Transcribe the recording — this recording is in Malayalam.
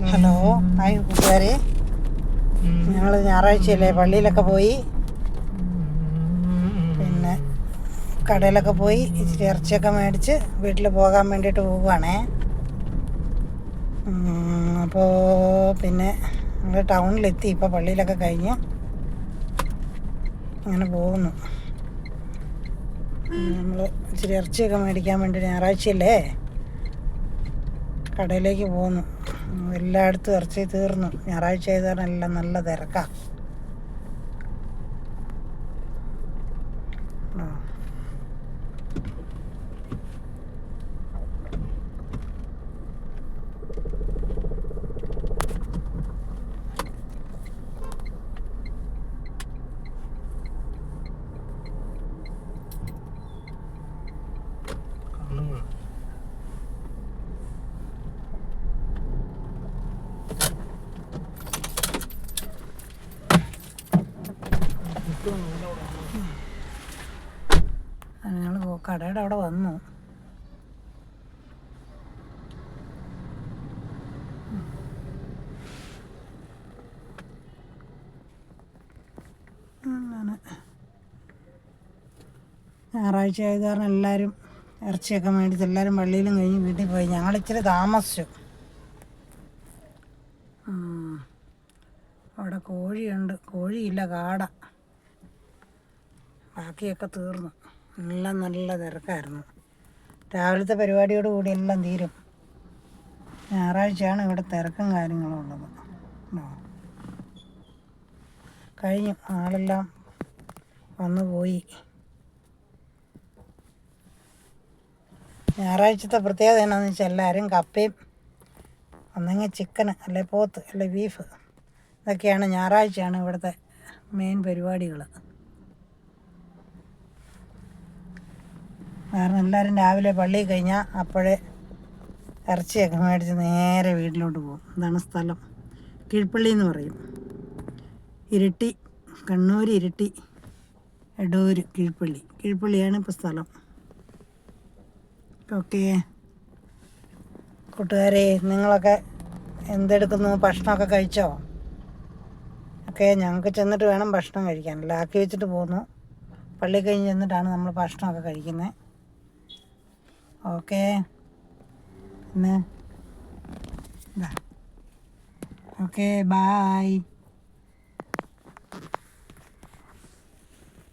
ഹലോ, ഹായ് കൂട്ടുകാരെ. ഞങ്ങൾ ഞായറാഴ്ചയല്ലേ പള്ളിയിലൊക്കെ പോയി, പിന്നെ കടയിലൊക്കെ പോയി ഇച്ചിരി ഇറച്ചിയൊക്കെ മേടിച്ച് വീട്ടിൽ പോകാൻ വേണ്ടിയിട്ട് പോവുകയാണേ. അപ്പോൾ പിന്നെ ഞങ്ങൾ ടൗണിലെത്തി. ഇപ്പോൾ പള്ളിയിലൊക്കെ കഴിഞ്ഞ് അങ്ങനെ പോകുന്നു. നമ്മൾ ഇച്ചിരി ഇറച്ചിയൊക്കെ മേടിക്കാൻ വേണ്ടി ഞായറാഴ്ചയല്ലേ കടയിലേക്ക് പോകുന്നു. എല്ലായിടത്തും ഇറച്ചി തീർന്നു. ഞായറാഴ്ച ആയത് കാരണം എല്ലാം നല്ല തിരക്കാണ്. ഞങ്ങൾ കടയുടെ അവിടെ വന്നു. അങ്ങനെ ഞായറാഴ്ച ആയത് കാരണം എല്ലാവരും ഇറച്ചിയൊക്കെ മേടിച്ച് എല്ലാവരും പള്ളിയിലും കഴിഞ്ഞ് വീട്ടിൽ പോയി. ഞങ്ങളിച്ചിരി താമസിച്ചു. അവിടെ കോഴിയുണ്ട്, കോഴിയില്ല, കാട. ബാക്കിയൊക്കെ തീർന്നു. എല്ലാം നല്ല തിരക്കായിരുന്നു. രാവിലത്തെ പരിപാടിയോട് കൂടി എല്ലാം തീരും. ഞായറാഴ്ചയാണ് ഇവിടെ തിരക്കും കാര്യങ്ങളും ഉള്ളത്. കഴിഞ്ഞു, ആളെല്ലാം വന്നു പോയി. ഞായറാഴ്ചത്തെ പ്രത്യേകത എന്നാന്ന് വെച്ചാൽ എല്ലാവരും കപ്പയും ഒന്നെങ്കിൽ ചിക്കന് അല്ലെ പോത്ത് അല്ലെ ബീഫ്, ഇതൊക്കെയാണ് ഞായറാഴ്ചയാണ് ഇവിടുത്തെ മെയിൻ പരിപാടികൾ. കാരണം എല്ലാവരും രാവിലെ പള്ളിയിൽ കഴിഞ്ഞാൽ അപ്പോഴേ ഇറച്ചിയൊക്കെ മേടിച്ച് നേരെ വീട്ടിലോട്ട് പോകും. ഇതാണ് സ്ഥലം. കീഴ്പള്ളി എന്ന് പറയും. ഇരിട്ടി, കണ്ണൂർ ഇരിട്ടി, എടൂര്, കീഴ്പള്ളിയാണ് ഇപ്പോൾ സ്ഥലം. ഓക്കെ കൂട്ടുകാരെ, നിങ്ങളൊക്കെ എന്തെടുക്കുന്നു? ഭക്ഷണമൊക്കെ കഴിച്ചോ? ഓക്കെ, ഞങ്ങൾക്ക് ചെന്നിട്ട് വേണം ഭക്ഷണം കഴിക്കാൻ. എല്ലാം ആക്കി വെച്ചിട്ട് പോന്നു. പള്ളി കഴിഞ്ഞ് ചെന്നിട്ടാണ് നമ്മൾ ഭക്ഷണമൊക്കെ കഴിക്കുന്നത്. ഓക്കെ, പിന്നെ ഓക്കെ, ബായ്.